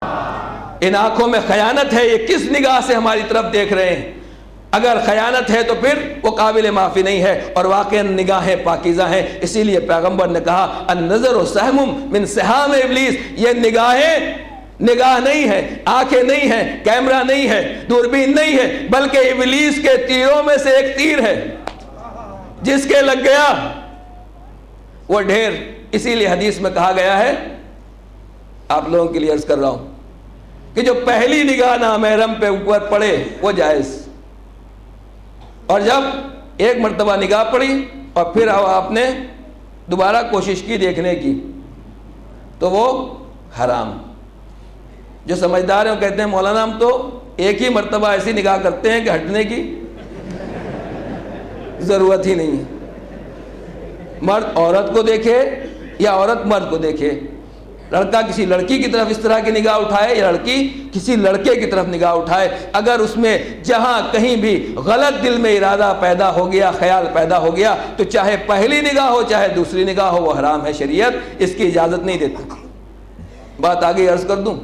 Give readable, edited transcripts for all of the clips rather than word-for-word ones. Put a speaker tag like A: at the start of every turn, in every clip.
A: ان آنکھوں میں خیانت ہے، یہ کس نگاہ سے ہماری طرف دیکھ رہے ہیں؟ اگر خیانت ہے تو پھر وہ قابل معافی نہیں ہے، اور واقعا نگاہیں پاکیزہ ہیں۔ اسی لیے پیغمبر نے کہا النظر سہم من سہام ابلیس، یہ نگاہ نہیں ہے، آنکھیں نہیں ہیں، کیمرہ نہیں ہے، دوربین نہیں ہے، بلکہ ابلیس کے تیروں میں سے ایک تیر ہے، جس کے لگ گیا وہ ڈھیر۔ اسی لیے حدیث میں کہا گیا ہے، آپ لوگوں کے لیے عرض کر رہا ہوں کہ جو پہلی نگاہ نامحرم پہ اوپر پڑے وہ جائز، اور جب ایک مرتبہ نگاہ پڑی اور پھر آپ نے دوبارہ کوشش کی دیکھنے کی تو وہ حرام۔ جو سمجھدار ہیں وہ کہتے ہیں مولانا ہم تو ایک ہی مرتبہ ایسی نگاہ کرتے ہیں کہ ہٹنے کی ضرورت ہی نہیں ہے۔ مرد عورت کو دیکھے یا عورت مرد کو دیکھے، لڑکا کسی لڑکی کی طرف اس طرح کی نگاہ اٹھائے یا لڑکی کسی لڑکے کی طرف نگاہ اٹھائے، اگر اس میں جہاں کہیں بھی غلط دل میں ارادہ پیدا ہو گیا، خیال پیدا ہو گیا، تو چاہے پہلی نگاہ ہو چاہے دوسری نگاہ ہو، وہ حرام ہے۔ شریعت اس کی اجازت نہیں دیتی۔ بات آگے عرض کر دوں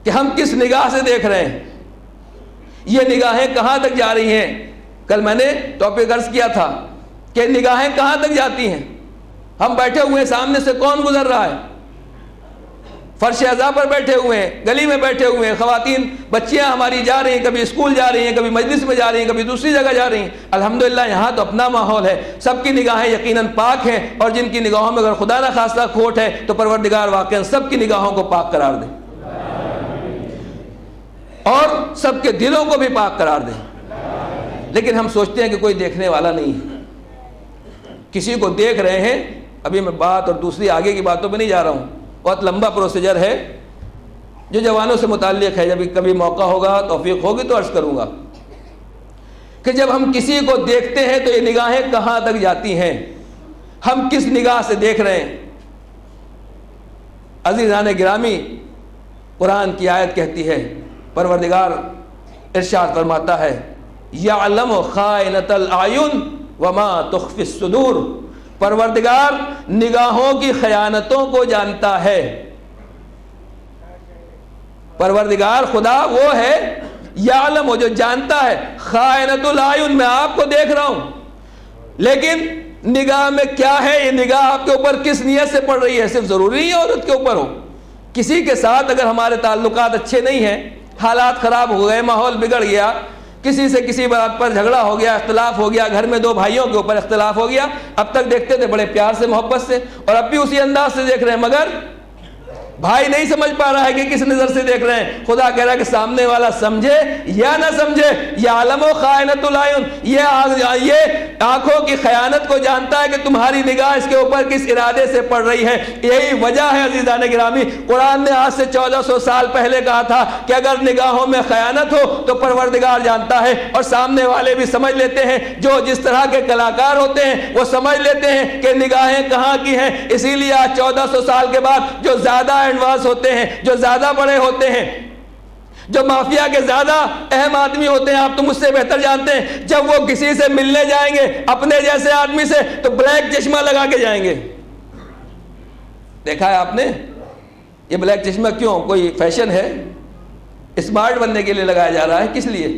A: کہ ہم کس نگاہ سے دیکھ رہے ہیں، یہ نگاہیں کہاں تک جا رہی ہیں۔ کل میں نے ٹاپک عرض کیا تھا کہ نگاہیں کہاں تک جاتی ہیں۔ ہم بیٹھے ہوئے ہیں، سامنے سے کون گزر رہا ہے؟ فرش اعضاء پر بیٹھے ہوئے ہیں، گلی میں بیٹھے ہوئے ہیں، خواتین بچیاں ہماری جا رہی ہیں، کبھی اسکول جا رہی ہیں، کبھی مجلس میں جا رہی ہیں، کبھی دوسری جگہ جا رہی ہیں۔ الحمدللہ یہاں تو اپنا ماحول ہے، سب کی نگاہیں یقیناً پاک ہیں، اور جن کی نگاہوں میں اگر خدا نہ خواستہ کھوٹ ہے تو پروردگار واقعاً سب کی نگاہوں کو پاک قرار دے اور سب کے دلوں کو بھی پاک قرار دے۔ لیکن ہم سوچتے ہیں کہ کوئی دیکھنے والا نہیں ہے، کسی کو دیکھ رہے ہیں۔ ابھی میں بات اور دوسری آگے کی باتوں پہ نہیں جا رہا ہوں، بہت لمبا پروسیجر ہے جو جوانوں سے متعلق ہے، جب کبھی موقع ہوگا توفیق ہوگی تو عرض کروں گا کہ جب ہم کسی کو دیکھتے ہیں تو یہ نگاہیں کہاں تک جاتی ہیں، ہم کس نگاہ سے دیکھ رہے ہیں۔ عزیزان گرامی، قرآن کی آیت کہتی ہے، پروردگار ارشاد فرماتا ہے یعلم خائنۃ الاعین وما تخفی الصدور، پروردگار نگاہوں کی خیانتوں کو جانتا ہے۔ پروردگار خدا وہ ہے یعلم، وہ جو جانتا ہے، خائنۃ الاعین، میں آپ کو دیکھ رہا ہوں، لیکن نگاہ میں کیا ہے، یہ نگاہ آپ کے اوپر کس نیت سے پڑ رہی ہے۔ صرف ضروری نہیں ہے عورت کے اوپر ہو، کسی کے ساتھ اگر ہمارے تعلقات اچھے نہیں ہیں، حالات خراب ہو گئے، ماحول بگڑ گیا، کسی سے کسی بات پر جھگڑا ہو گیا، اختلاف ہو گیا، گھر میں دو بھائیوں کے اوپر اختلاف ہو گیا، اب تک دیکھتے تھے بڑے پیار سے محبت سے اور اب بھی اسی انداز سے دیکھ رہے ہیں، مگر بھائی نہیں سمجھ پا رہا ہے کہ کس نظر سے دیکھ رہے ہیں۔ خدا کہہ رہا ہے کہ سامنے والا سمجھے یا نہ سمجھے، یعلم خائنۃ الاعین، یہ آنکھوں کی خیانت کو جانتا ہے کہ تمہاری نگاہ اس کے اوپر کس ارادے سے پڑ رہی ہے۔ یہی وجہ ہے عزیزان گرامی، قرآن نے آج سے 1400 سال پہلے کہا تھا کہ اگر نگاہوں میں خیانت ہو تو پروردگار جانتا ہے، اور سامنے والے بھی سمجھ لیتے ہیں، جو جس طرح کے کلاکار ہوتے ہیں وہ سمجھ لیتے ہیں کہ نگاہیں کہاں کی ہیں۔ اسی لیے آج 1400 سال کے بعد جو زیادہ ایڈوانس ہوتے ہیں، جو زیادہ بڑے ہوتے ہیں، جو مافیا کے زیادہ اہم آدمی ہوتے ہیں، آپ تو مجھ سے بہتر جانتے ہیں، جب وہ کسی سے ملنے جائیں گے اپنے جیسے آدمی سے تو بلیک چشمہ لگا کے جائیں گے۔ دیکھا ہے آپ نے یہ بلیک چشمہ کیوں؟ کوئی فیشن ہے؟ اسمارٹ بننے کے لیے لگایا جا رہا ہے؟ کس لیے؟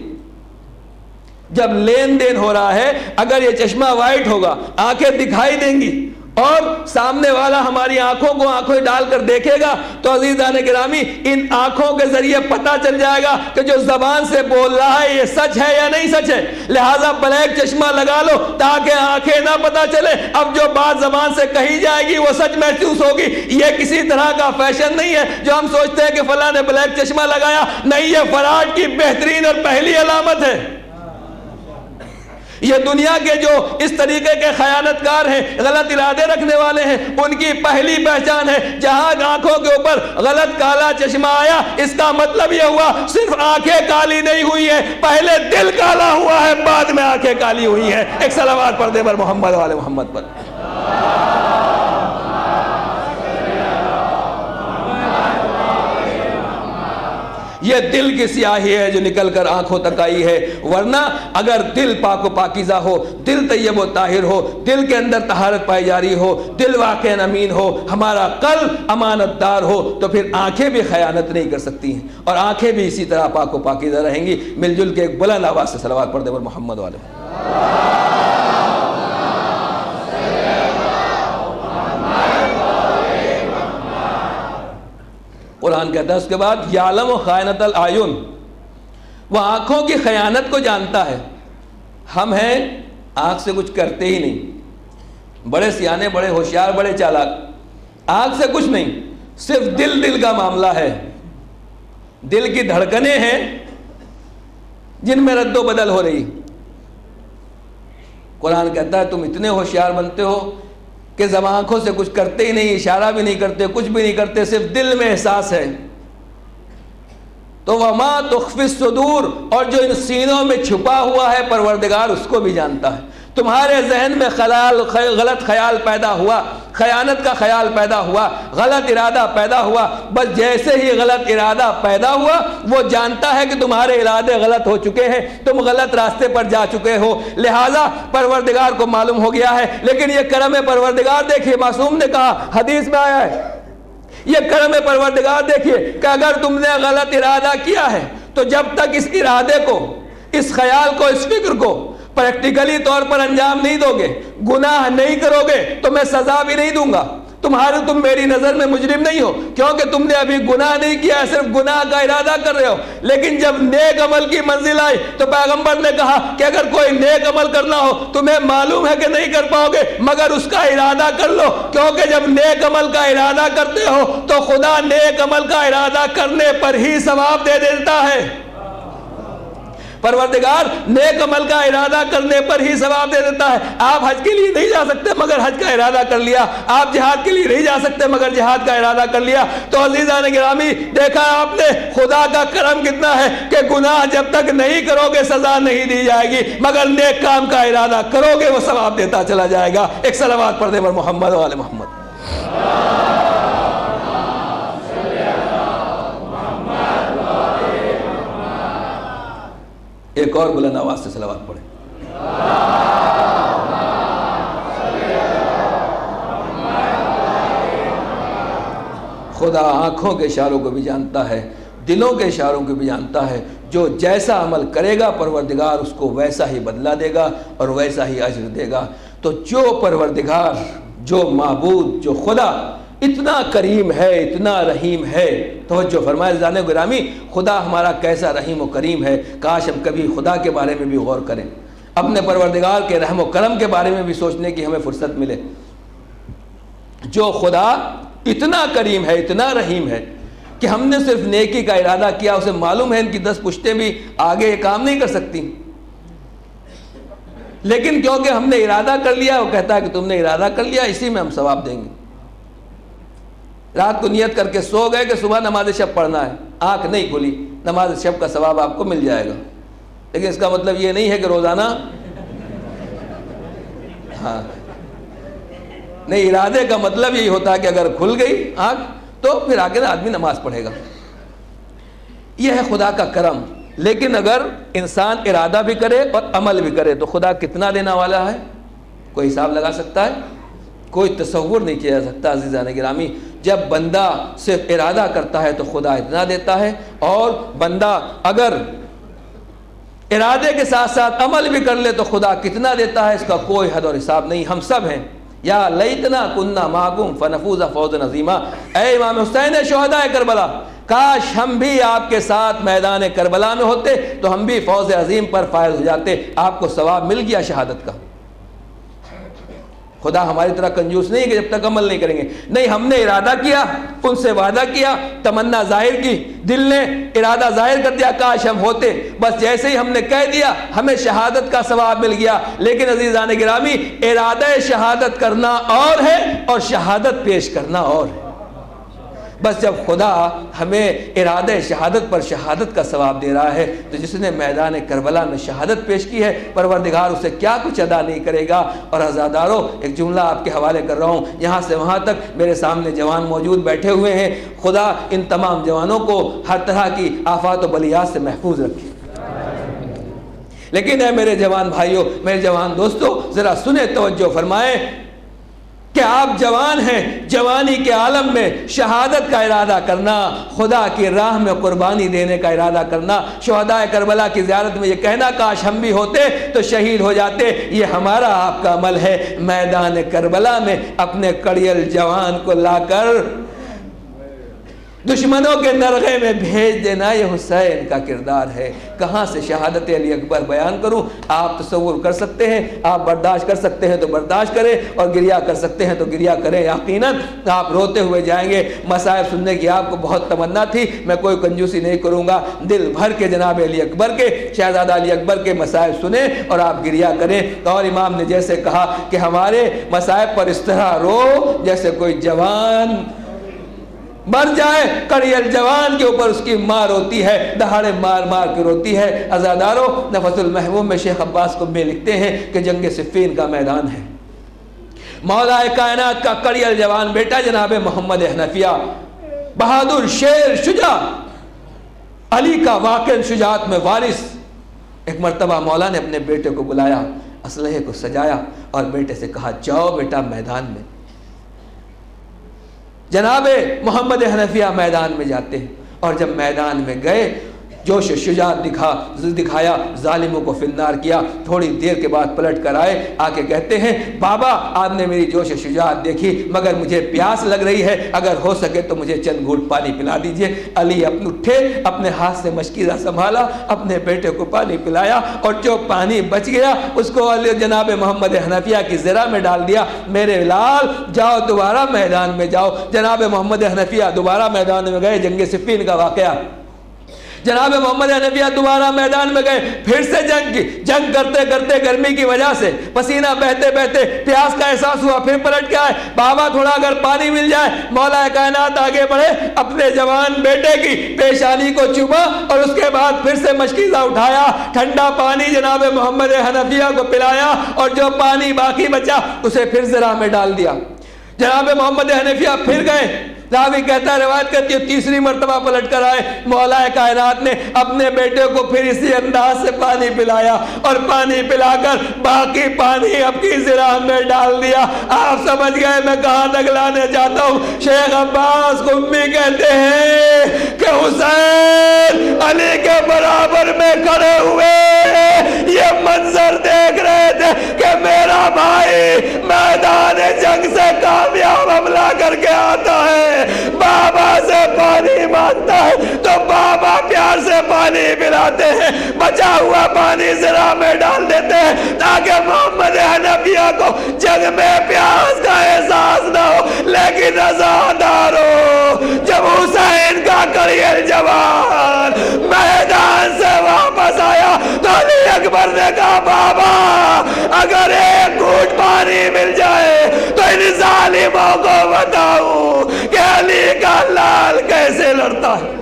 A: جب لین دین ہو رہا ہے، اگر یہ چشمہ وائٹ ہوگا، آنکھیں دکھائی دیں گی اور سامنے والا ہماری آنکھوں کو آنکھیں ڈال کر دیکھے گا تو عزیزان گرامی ان آنکھوں کے ذریعے پتہ چل جائے گا کہ جو زبان سے بول رہا ہے یہ سچ ہے یا نہیں سچ ہے۔ لہٰذا بلیک چشمہ لگا لو تاکہ آنکھیں نہ پتہ چلے، اب جو بات زبان سے کہی جائے گی وہ سچ محسوس ہوگی۔ یہ کسی طرح کا فیشن نہیں ہے جو ہم سوچتے ہیں کہ فلاں نے بلیک چشمہ لگایا، نہیں، یہ فراڈ کی بہترین اور پہلی علامت ہے۔ یہ دنیا کے جو اس طریقے کے خیانت کار ہیں، غلط ارادے رکھنے والے ہیں، ان کی پہلی پہچان ہے جہاں آنکھوں کے اوپر غلط کالا چشمہ آیا، اس کا مطلب یہ ہوا صرف آنکھیں کالی نہیں ہوئی ہیں، پہلے دل کالا ہوا ہے، بعد میں آنکھیں کالی ہوئی ہیں۔ ایک صلوات پڑھ دے پر محمد والے محمد پر۔ یہ دل کی سیاہی ہے جو نکل کر آنکھوں تک آئی ہے، ورنہ اگر دل پاک و پاکیزہ ہو، دل طیب و طاہر ہو، دل کے اندر طہارت پائی جاری ہو، دل واقعی امین ہو، ہمارا قلب امانت دار ہو، تو پھر آنکھیں بھی خیانت نہیں کر سکتی ہیں، اور آنکھیں بھی اسی طرح پاک و پاکیزہ رہیں گی۔ مل جل کے ایک بلند آواز سے صلوات پڑھ دیں پر محمد والے۔ قرآن کہتا ہے اس کے بعد یعلم خائنۃ الاعین، وہ آنکھوں کی خیانت کو جانتا ہے۔ ہم ہیں آنکھ سے کچھ کرتے ہی نہیں، بڑے سیانے، بڑے ہوشیار، بڑے چالاک، آنکھ سے کچھ نہیں، صرف دل کا معاملہ ہے۔ دل کی دھڑکنیں ہیں جن میں رد و بدل ہو رہی۔ قرآن کہتا ہے تم اتنے ہوشیار بنتے ہو کہ جب آنکھوں سے کچھ کرتے ہی نہیں، اشارہ بھی نہیں کرتے، کچھ بھی نہیں کرتے، صرف دل میں احساس ہے۔ تو وما تخفی الصدور، اور جو ان سینوں میں چھپا ہوا ہے پروردگار اس کو بھی جانتا ہے۔ تمہارے ذہن میں غلط خیال پیدا ہوا، خیانت کا خیال پیدا ہوا، غلط ارادہ پیدا ہوا، بس جیسے ہی غلط ارادہ پیدا ہوا وہ جانتا ہے کہ تمہارے ارادے غلط ہو چکے ہیں، تم غلط راستے پر جا چکے ہو، لہٰذا پروردگار کو معلوم ہو گیا ہے۔ لیکن یہ کرم پروردگار دیکھیے، معصوم نے کہا، حدیث میں آیا ہے، یہ کرم پروردگار دیکھیے کہ اگر تم نے غلط ارادہ کیا ہے تو جب تک اس ارادے کو، اس خیال کو، اس فکر کو پریکٹیکلی طور پر انجام نہیں دو گے، گناہ نہیں کرو گے، تو میں سزا بھی نہیں دوں گا۔ تم میری نظر میں مجرم نہیں ہو کیونکہ تم نے ابھی گناہ نہیں کیا ہے، صرف گناہ کا ارادہ کر رہے ہو۔ لیکن جب نیک عمل کی منزل آئی تو پیغمبر نے کہا کہ اگر کوئی نیک عمل کرنا ہو، تمہیں معلوم ہے کہ نہیں کر پاؤ گے مگر اس کا ارادہ کر لو، کیونکہ جب نیک عمل کا ارادہ کرتے ہو تو خدا نیک عمل کا ارادہ کرنے پر ہی ثواب دے دیتا ہے۔ پروردگار نیک عمل کا ارادہ کرنے پر ہی ثواب دے دیتا ہے۔ آپ حج کے لیے نہیں جا سکتے مگر حج کا ارادہ کر لیا، آپ جہاد کے لیے نہیں جا سکتے مگر جہاد کا ارادہ کر لیا، تو عزیزان گرامی دیکھا آپ نے خدا کا کرم کتنا ہے کہ گناہ جب تک نہیں کرو گے سزا نہیں دی جائے گی، مگر نیک کام کا ارادہ کرو گے وہ ثواب دیتا چلا جائے گا۔ ایک صلوات پڑھ دیں پر محمد و آل محمد۔ ایک اور بلند آواز سے صلوات پڑھیں۔ خدا آنکھوں کے اشاروں کو بھی جانتا ہے، دلوں کے اشاروں کو بھی جانتا ہے، جو جیسا عمل کرے گا پروردگار اس کو ویسا ہی بدلہ دے گا اور ویسا ہی اجر دے گا۔ تو جو پروردگار، جو معبود، جو خدا اتنا کریم ہے، اتنا رحیم ہے، توجہ فرمائے عزیزان گرامی، خدا ہمارا کیسا رحیم و کریم ہے۔ کاش ہم کبھی خدا کے بارے میں بھی غور کریں، اپنے پروردگار کے رحم و کرم کے بارے میں بھی سوچنے کی ہمیں فرصت ملے۔ جو خدا اتنا کریم ہے، اتنا رحیم ہے کہ ہم نے صرف نیکی کا ارادہ کیا، اسے معلوم ہے ان کی 10 پشتیں بھی آگے یہ کام نہیں کر سکتی، لیکن کیونکہ ہم نے ارادہ کر لیا، وہ کہتا ہے کہ تم نے ارادہ کر لیا، اسی میں ہم ثواب دیں گے۔ رات کو نیت کر کے سو گئے کہ صبح نماز شب پڑھنا ہے، آنکھ نہیں کھلی، نماز شب کا ثواب آپ کو مل جائے گا، لیکن اس کا مطلب یہ نہیں ہے کہ روزانہ نہیں، ارادے کا مطلب یہی ہوتا ہے کہ اگر کھل گئی آنکھ تو پھر آگے آدمی نماز پڑھے گا۔ یہ ہے خدا کا کرم۔ لیکن اگر انسان ارادہ بھی کرے اور عمل بھی کرے تو خدا کتنا دینے والا ہے، کوئی حساب لگا سکتا ہے؟ کوئی تصور نہیں کیا جا سکتا۔ عزیزان گرامی، جب بندہ صرف ارادہ کرتا ہے تو خدا اتنا دیتا ہے، اور بندہ اگر ارادے کے ساتھ ساتھ عمل بھی کر لے تو خدا کتنا دیتا ہے، اس کا کوئی حد اور حساب نہیں۔ ہم سب ہیں یا لیتنا کننا معکم فنفوز فوزا عظیما، اے امام حسین شہداء کربلا، کاش ہم بھی آپ کے ساتھ میدان کربلا میں ہوتے تو ہم بھی فوز عظیم پر فائز ہو جاتے۔ آپ کو ثواب مل گیا شہادت کا۔ خدا ہماری طرح کنجوس نہیں ہے کہ جب تک عمل نہیں کریں گے، نہیں، ہم نے ارادہ کیا، ان سے وعدہ کیا، تمنا ظاہر کی، دل نے ارادہ ظاہر کر دیا کاش ہم ہوتے، بس جیسے ہی ہم نے کہہ دیا ہمیں شہادت کا ثواب مل گیا۔ لیکن عزیزان گرامی، ارادہ شہادت کرنا اور ہے اور شہادت پیش کرنا اور ہے۔ بس جب خدا ہمیں ارادہ شہادت پر شہادت کا ثواب دے رہا ہے تو جس نے میدان کربلا میں شہادت پیش کی ہے پروردگار اسے کیا کچھ ادا نہیں کرے گا۔ اور عزادارو ایک جملہ آپ کے حوالے کر رہا ہوں، یہاں سے وہاں تک میرے سامنے جوان موجود بیٹھے ہوئے ہیں، خدا ان تمام جوانوں کو ہر طرح کی آفات و بلیات سے محفوظ رکھے۔ لیکن اے میرے جوان بھائیوں، میرے جوان دوستوں، ذرا سنیں، توجہ فرمائیں کہ آپ جوان ہیں، جوانی کے عالم میں شہادت کا ارادہ کرنا، خدا کی راہ میں قربانی دینے کا ارادہ کرنا، شہداء کربلا کی زیارت میں یہ کہنا کاش ہم بھی ہوتے تو شہید ہو جاتے، یہ ہمارا آپ کا عمل ہے۔ میدان کربلا میں اپنے کڑیل جوان کو لا کر دشمنوں کے نرغے میں بھیج دینا، یہ حسین کا کردار ہے۔ کہاں سے شہادت علی اکبر بیان کروں؟ آپ تصور کر سکتے ہیں، آپ برداشت کر سکتے ہیں تو برداشت کریں، اور گریہ کر سکتے ہیں تو گریہ کریں۔ یقیناً آپ روتے ہوئے جائیں گے۔ مصائب سننے کی آپ کو بہت تمنا تھی، میں کوئی کنجوسی نہیں کروں گا، دل بھر کے جناب علی اکبر کے، شہزادہ علی اکبر کے مصائب سنیں اور آپ گریہ کریں۔ اور امام نے جیسے کہا کہ ہمارے مصائب پر اس طرح رو جیسے کوئی جوان مر جائے، کڑیل جوان کے اوپر اس کی ماں روتی ہے، دہاڑے مار مار کے روتی ہے۔ عزادارو نفس المحبوب میں شیخ عباس قمی لکھتے ہیں کہ جنگ صفین کا میدان ہے، مولا کائنات کا کڑیل جوان بیٹا جناب محمد حنفیہ، بہادر، شیر، شجاع، علی کا واقع شجاعت میں وارث۔ ایک مرتبہ مولا نے اپنے بیٹے کو بلایا، اسلحے کو سجایا اور بیٹے سے کہا جاؤ بیٹا میدان میں۔ جناب محمد حنفیہ میدان میں جاتے ہیں، اور جب میدان میں گئے جوش شجاعت دکھایا، ظالموں کو فی النار کیا۔ تھوڑی دیر کے بعد پلٹ کر آئے، آ کے کہتے ہیں بابا آپ نے میری جوش شجاعت دیکھی، مگر مجھے پیاس لگ رہی ہے، اگر ہو سکے تو مجھے چند گھونٹ پانی پلا دیجئے۔ علی اٹھے، اپنے ہاتھ سے مشکیزہ سنبھالا، اپنے بیٹے کو پانی پلایا، اور جو پانی بچ گیا اس کو جناب محمد حنفیہ کی زرہ میں ڈال دیا۔ میرے لال جاؤ دوبارہ میدان میں جاؤ۔ جناب محمد حنفیہ دوبارہ میدان میں گئے، جنگ صفین کا واقعہ۔ جناب محمد حنفیہ دوبارہ میدان میں گئے، پھر سے جنگ کرتے کرتے گرمی کی وجہ سے پسینہ بہتے بہتے پیاس کا احساس ہوا، پھر پلٹ کے آئے، بابا تھوڑا اگر پانی مل جائے۔ مولا کائنات آگے بڑھے، اپنے جوان بیٹے کی پیشانی کو چوما اور اس کے بعد پھر سے مشکیزہ اٹھایا، ٹھنڈا پانی جناب محمد حنفیہ کو پلایا، اور جو پانی باقی بچا اسے پھر زرہ میں ڈال دیا۔ جناب محمد حنفیہ پھر گئے، راوی کہتا ہے، روایت کرتی ہے تیسری مرتبہ پلٹ کر آئے، مولا کائنات نے اپنے بیٹے کو پھر اسی انداز سے پانی پلایا، اور پانی پلا کر باقی پانی اب کی زرہ میں ڈال دیا۔ آپ سمجھ گئے میں کہاں تک لانے چاہتا ہوں؟ شیخ عباس قمی کہتے ہیں کہ حسین علی کے برابر میں کھڑے ہوئے یہ منظر دیکھ رہے تھے کہ میرا بھائی میدان جنگ سے کامیاب حملہ کر کے آتا ہے، بابا سے پانی مانگتا ہے تو بابا پیار سے پانی پلاتے ہیں، بچا ہوا پانی زرہ میں ڈال دیتے ہیں تاکہ محمد حنفیہ کو جنگ میں پیاس کا احساس نہ ہو۔ لیکن عزادارو جب حسین کا کڑیل جوان میدان سے واپس آیا تو علی اکبر نے کہا بابا اگر ایک گھونٹ پانی مل جائے تو ان ظالموں کو بتاؤں کہ علی کا لال کیسے لڑتا ہے۔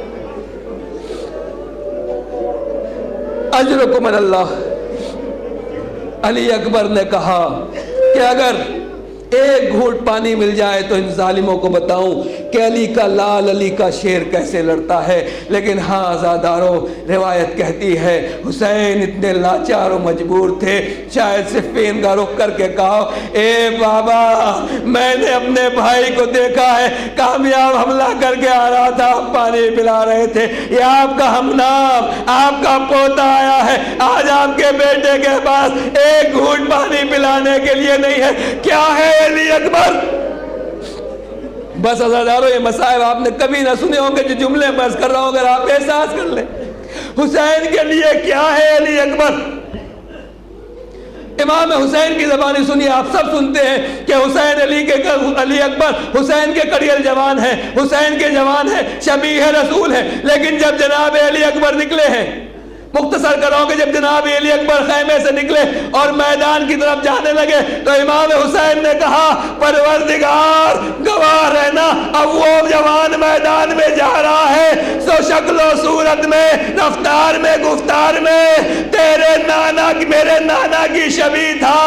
A: اجرکم اللہ۔ علی اکبر نے کہا کہ اگر ایک گھونٹ پانی مل جائے تو ان ظالموں کو بتاؤں کہ علی کا لال، علی کا شیر کیسے لڑتا ہے۔ لیکن ہاں عزادارو روایت کہتی ہے حسین اتنے لاچار و مجبور تھے، شاید صفین کا رخ کر کے کہا اے بابا میں نے اپنے بھائی کو دیکھا ہے کامیاب حملہ کر کے آ رہا تھا، پانی پلا رہے تھے، یہ آپ کا ہم نام آپ کا پوتا آیا ہے، آج آپ کے بیٹے کے پاس ایک گھونٹ پانی پلانے کے لیے نہیں ہے، کیا ہے علی اکبر؟ بس عزادارو یہ مصائب آپ نے کبھی نہ سنے ہوں گے، جو جملے بس کر رہا ہوں اگر آپ احساس کر لیں حسین کے لیے کیا ہے علی اکبر۔ امام حسین کی زبانی سنیے، آپ سب سنتے ہیں کہ حسین علی اکبر حسین کے کڑیل جوان ہیں، حسین کے جوان ہیں، شبیہ رسول ہیں، لیکن جب جناب علی اکبر نکلے ہیں مختصر کرو کہ جب جناب علی اکبر خیمے سے نکلے اور میدان کی طرف جانے لگے تو امام حسین نے کہا پروردگار گواہ رہنا، اب وہ جوان میدان میں جا رہا ہے سو شکل و صورت میں، رفتار میں، گفتار میں تیرے نانا میرے نانا کی شبیہ تھا۔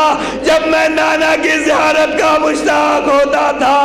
A: جب میں نانا کی زیارت کا مشتاق ہوتا تھا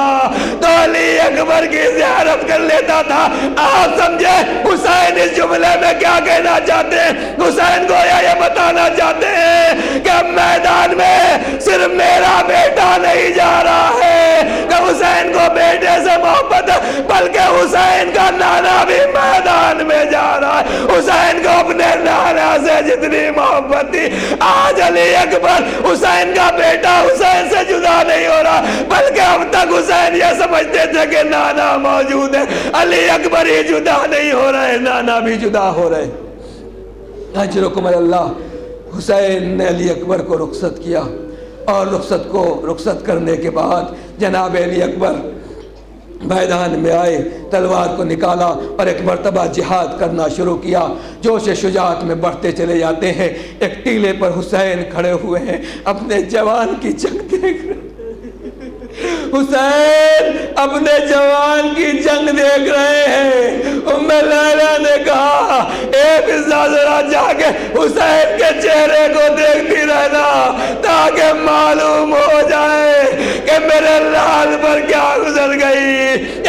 A: تو علی اکبر کی زیارت کر لیتا تھا۔ آپ سمجھے حسین اس جملے میں کیا کہنا چاہتے ہیں؟ حسین کو یہ بتانا چاہتے ہیں کہ اب میدان میں صرف میرا بیٹا نہیں جا رہا ہے کہ حسین کو بیٹے سے محبت ہے، بلکہ حسین کا نانا بھی میدان میں جا رہا ہے۔ حسین کو اپنے نانا سے جتنی محبت تھی، آج علی اکبر حسین کا بیٹا حسین سے جدا نہیں ہو رہا، بلکہ اب تک حسین یہ سمجھتے تھے کہ نانا موجود ہے، علی اکبر ہی جدا نہیں ہو رہے، نانا بھی جدا ہو رہے۔ اجرکم اللہ۔ حسین نے علی اکبر کو رخصت کیا اور رخصت کرنے کے بعد جناب علی اکبر میدان میں آئے، تلوار کو نکالا اور ایک مرتبہ جہاد کرنا شروع کیا۔ جوش شجاعت میں بڑھتے چلے جاتے ہیں۔ ایک ٹیلے پر حسین کھڑے ہوئے ہیں، اپنے جوان کی جنگ دیکھ رہے ہیں۔ حسین اپنے جوان کی جنگ دیکھ رہے ہیں۔ ام لیلہ نے کہا اے فضہ ذرا جا کے حسین کے چہرے کو دیکھتی رہنا تاکہ معلوم ہو جائے کہ میرے لال پر کیا گزر گئی۔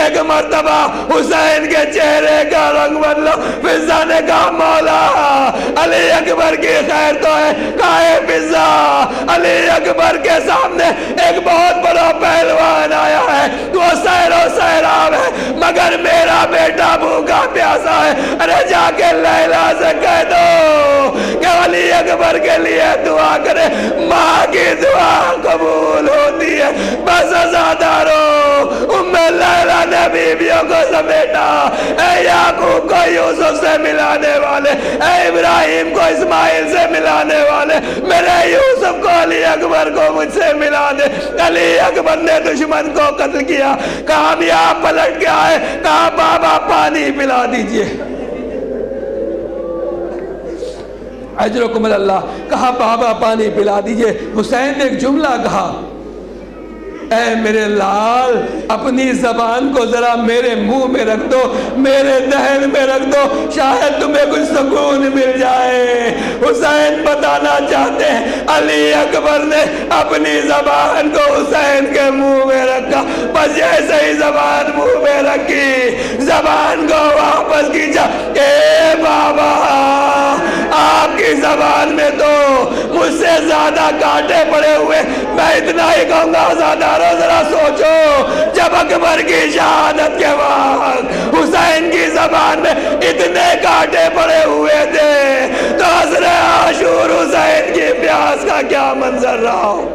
A: ایک مرتبہ حسین کے چہرے کا رنگ بدلو۔ فضہ نے کہا مولا علی اکبر کی خیر تو ہے۔ کہا اے فضہ علی اکبر کے سامنے ایک بہت بڑا پہلوان آیا ہے، وہ سیر و سیراب ہے، مگر میرا بیٹا بھوکا پیاسا ہے۔ ارے جا کے لیلا سے کہہ دو کہ علی اکبر کے لیے دعا کرے، ماں کی دعا قبول ہوتی ہے۔ بس عزادارو، ام لیلا نے بیویوں کو سمیٹا، اے یعقوب کو یوسف سے ملانے والے، اے ابراہیم کو اسماعیل سے ملانے والے، میرے یوسف کو علی اکبر کو مجھ سے ملا دے۔ علی اکبر نے دشمن کو قتل کیا، کامیاب پلٹ کے آئے، کہا بابا پانی پلا دیجئے۔ اجرکم اللہ۔ کہا بابا پانی پلا دیجئے۔ حسین نے ایک جملہ کہا، اے میرے لال اپنی زبان کو ذرا میرے منہ میں رکھ دو، میرے دہن میں رکھ دو، شاید تمہیں کچھ سکون مل جائے۔ حسین بتانا چاہتے ہیں علی اکبر نے اپنی زبان کو حسین کے منہ میں رکھا، بس جیسے ہی زبان منہ میں رکھی زبان کو واپس کھینچا، اے بابا آپ کی زبان میں تو مجھ سے زیادہ کانٹے پڑے ہوئے، میں اتنا ہی کہوں گا عزادارو ذرا سوچو جب اکبر کی شہادت کے وقت حسین کی زبان میں اتنے کانٹے پڑے ہوئے تھے تو عصر عاشور حسین کی پیاس کا کیا منظر رہا ہو۔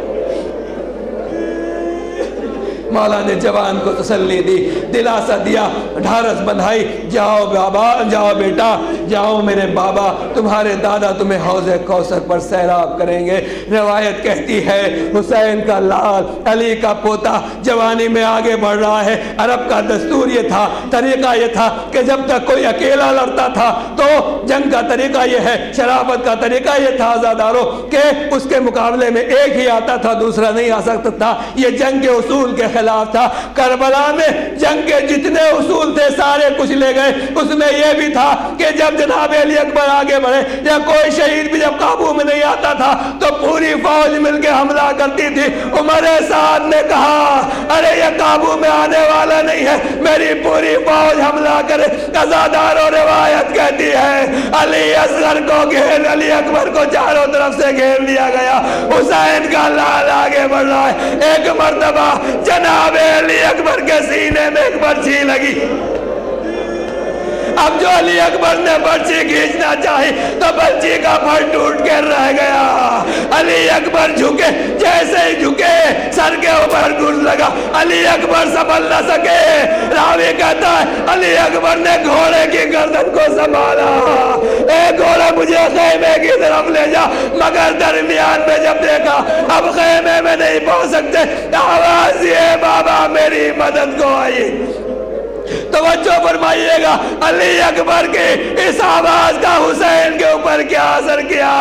A: مولا نے جوان کو تسلی دی، دلاسا دیا، ڈھارس بندھائی، جاؤ بابا، جاؤ بیٹا، جاؤ میرے بابا، تمہارے دادا تمہیں حوض کوثر پر سیراب کریں گے۔ روایت کہتی ہے حسین کا لال علی کا پوتا جوانی میں آگے بڑھ رہا ہے۔ عرب کا دستور یہ تھا، طریقہ یہ تھا کہ جب تک کوئی اکیلا لڑتا تھا تو جنگ کا طریقہ یہ ہے، شرافت کا طریقہ یہ تھا عزادارو کہ اس کے مقابلے میں ایک ہی آتا تھا، دوسرا نہیں آ سکتا تھا۔ یہ جنگ کے اصول کے خلاف تھا۔ کربلا میں جنگ کے جتنے اصول تھے سارے کچھ لے گئے۔ اس میں یہ بھی تھا کہ جب جناب علی اکبر آگے بڑھے یا کوئی شہید بھی جب قابو میں نہیں آتا تھا تو پوری فوج مل کے حملہ کرتی تھی۔ عمر سعد نے کہا ارے یہ قابو میں آنے والا نہیں ہے، میری پوری فوج حملہ کرے۔ عزادارو روایت کہتی ہے علی اصغر کو گھیر، علی اکبر کو چاروں طرف سے گھیر لیا گیا۔ حسین کا لال آگے بڑھ رہا ہے۔ ایک مرتبہ جناب علی اکبر کے سینے میں ایک برچھی لگی۔ اب جو علی اکبر نے برچھی کھینچنا چاہی تو برچھی کا پھر ٹوٹ کر رہ گیا۔ علی اکبر جھکے، جیسے ہی جھکے سر کے اوپر گرز لگا، علی اکبر سنبھل نہ سکے۔ راوی کہتا ہے علی اکبر نے گھوڑے کی گردن کو سنبھالا، اے گھوڑا مجھے خیمے کی طرف لے جا، مگر درمیان میں جب دیکھا اب خیمے میں نہیں پہنچ سکتے، آواز یہ بابا میری مدد کو آئی۔ توجہ فرمائیے گا، علی اکبر کے اس آواز کا حسین کے اوپر کیا اثر کیا۔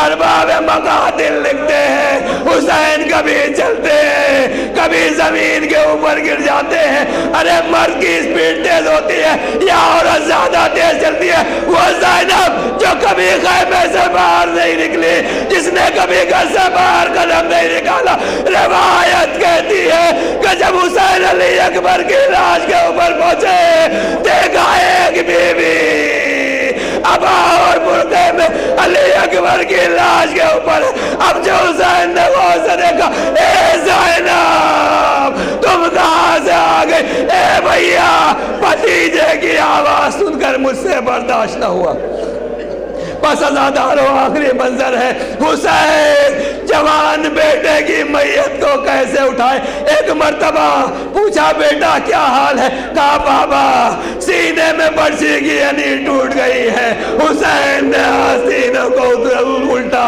A: ارباب مقاتل لکھتے ہیں حسین کبھی چلتے ہیں کبھی زمین کے اوپر گر جاتے ہیں۔ ارے مرد کی سپیڈ تیز ہوتی ہے یا عورت زیادہ تیز چلتی ہے؟ وہ زینب جو کبھی خیمے سے باہر نہیں نکلی، جس نے کبھی گھر سے باہر قدم نہیں نکالا، روایت کہتی ہے کہ جب حسین علی اکبر کی لاش کے اوپر پہنچے، دیکھا ایک بی بی ابا اور برقعے میں علی اکبر کی لاش کے اوپر۔ اب جو حسین نے غور سے دیکھا، اے زینب تم کہاں سے آ گئی؟ اے بھیا، بھتیجے کی آواز سن کر مجھ سے برداشت نہ ہوا۔ بس عزادارو آخری منظر ہے، حسین جوان بیٹے کی میت کو کیسے اٹھائے۔ ایک مرتبہ پوچھا بیٹا کیا حال ہے؟ کہا بابا سینے میں برچی کی ہنی ٹوٹ گئی ہے۔ حسین نے سینوں کو الٹا،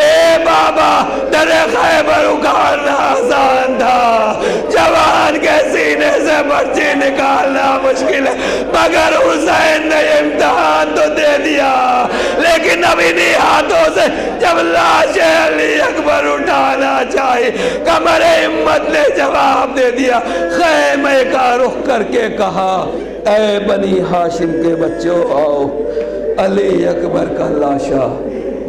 A: اے بابا در خیبر اکھاڑنا آسان تھا، جوان کے سینے سے برچی نکالنا مشکل ہے، مگر حسین نے امتحان تو دے دیا، لیکن اب انہی ہاتھوں سے جب لاش علی اکبر اٹھانا چاہی۔ قمر ہمت نے جواب دے دیا، خیمے کا رخ کر کے کہا، اے بنی ہاشم کے بچوں آؤ، علی اکبر کا لاشا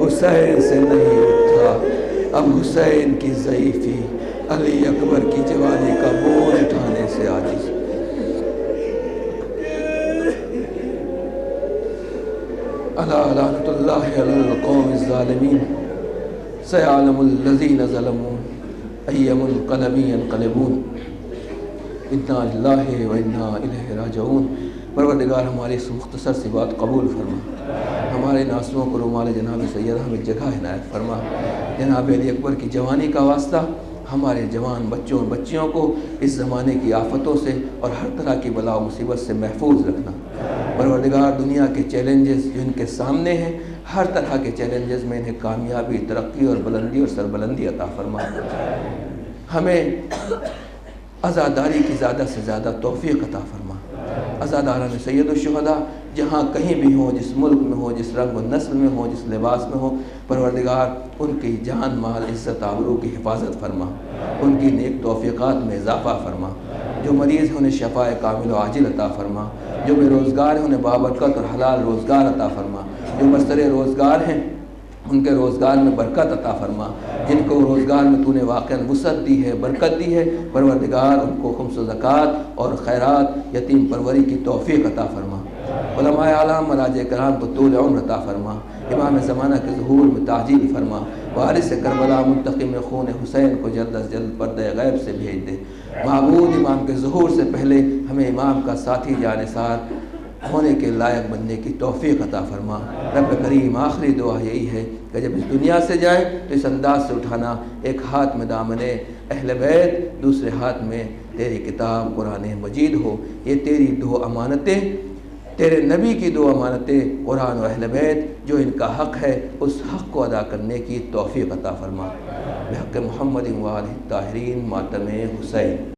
A: حسین سے نہیں اٹھا۔ اب حسین کی ضعیفی علی اکبر کی جوانی کا بوجھ اٹھانے سے عاجز۔ الا لعنۃ اللہ علی القوم الظالمین، سیعلم الذین ظلموا ای منقلب ینقلبون، انا للہ و انا الیہ راجعون۔ پروردگار ہماری اس مختصر سی بات قبول فرما، ہمارے ناصروں کو رومال جناب سید احمد جگہ عنایت فرما۔ جناب علی اکبر کی جوانی کا واسطہ ہمارے جوان بچوں اور بچیوں کو اس زمانے کی آفتوں سے اور ہر طرح کی بلا و مصیبت سے محفوظ رکھنا۔ پروردگار دنیا کے چیلنجز جو ان کے سامنے ہیں، ہر طرح کے چیلنجز میں انہیں کامیابی، ترقی اور بلندی اور سربلندی عطا فرما۔ ہمیں عزاداری کی زیادہ سے زیادہ توفیق عطا فرما۔ عزاداران سید الشہداء جہاں کہیں بھی ہوں، جس ملک میں ہوں، جس رنگ و نسل میں ہوں، جس لباس میں ہوں، پروردگار ان کی جان مال عزت آبرو کی حفاظت فرما، ان کی نیک توفیقات میں اضافہ فرما۔ جو مریض ہیں انہیں شفاء کامل و عاجل عطا فرما، جو بے روزگار ہیں انہیں بابرکت اور حلال روزگار عطا فرما، جو بستر روزگار ہیں ان کے روزگار میں برکت عطا فرما، جن کو روزگار میں تو نے واقعاً وسعت دی ہے، برکت دی ہے، پروردگار ان کو خمس و زکوٰۃ اور خیرات، یتیم پروری کی توفیق عطا فرما۔ علماء اعلام مراجع کرام کو طول عمر عطا فرما، امام زمانہ کے ظہور میں تعجیل فرما، وارث کربلا منتقم خون حسین کو جلد از جلد پردہ غیب سے بھیج دے۔ معبود امام کے ظہور سے پہلے ہمیں امام کا ساتھی جانثار ہونے کے لائق بننے کی توفیق عطا فرما۔ رب کریم آخری دعا یہی ہے کہ جب اس دنیا سے جائیں تو اس انداز سے اٹھانا، ایک ہاتھ میں دامن اہل بیت، دوسرے ہاتھ میں تیری کتاب قرآن مجید ہو۔ یہ تیری دو امانتیں، تیرے نبی کی دو امانتیں قرآن و اہل بیت، جو ان کا حق ہے اس حق کو ادا کرنے کی توفیق عطا فرما۔ بحق محمد و آلہ الطاہرین، ماتم حسین۔